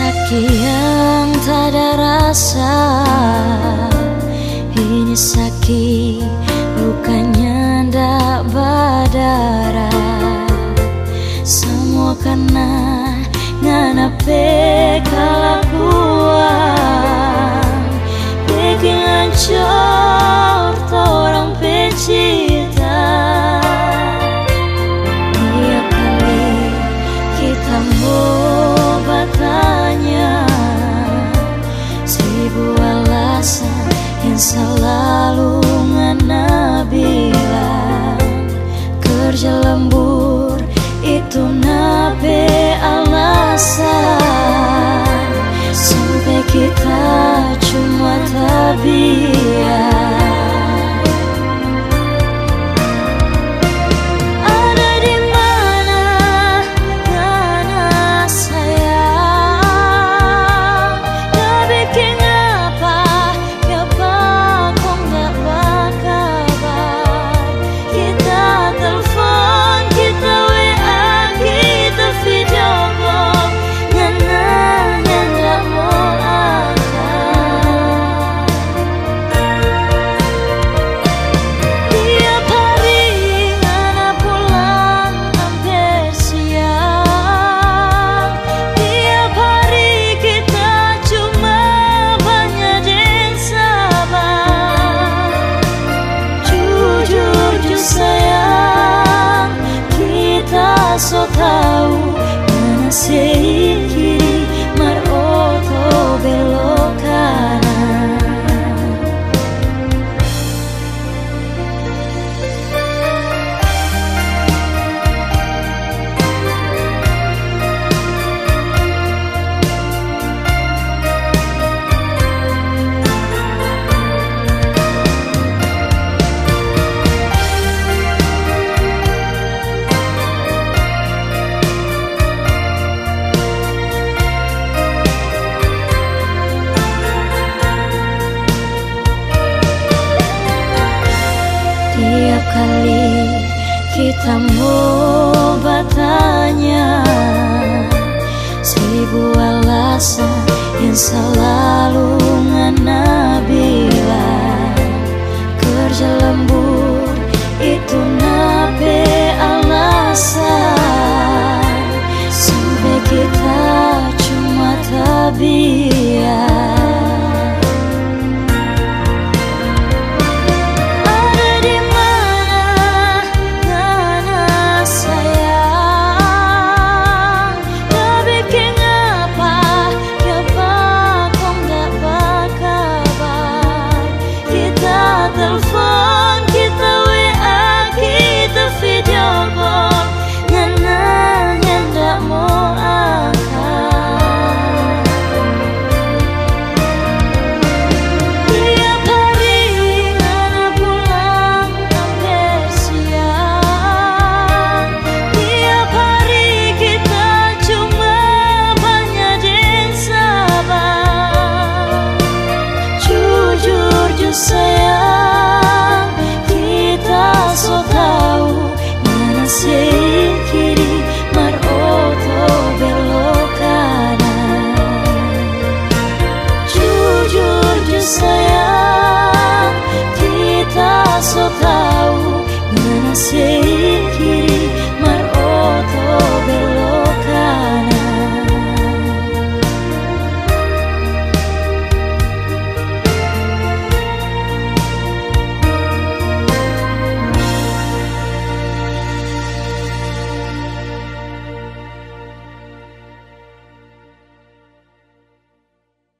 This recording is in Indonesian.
sakit yang tak ada rasa, ini sakit lukanya ndak berdarah. Semua karena nganape kelakuan bikin hancur orang pecinta. Tiap kali kita mau bertanya, seribu alasan yang selalu ngana bilang. Kerja lembur itu nabe alasan, sampai kita cuma tabiat. So tahu mana kiri mar oto belok kanan. Tiap kali kita mau bertanya, seribu alasan yang selalu ngana bilang. Kerja lembur itu nabe alasan, sampai kita cuma tabiat.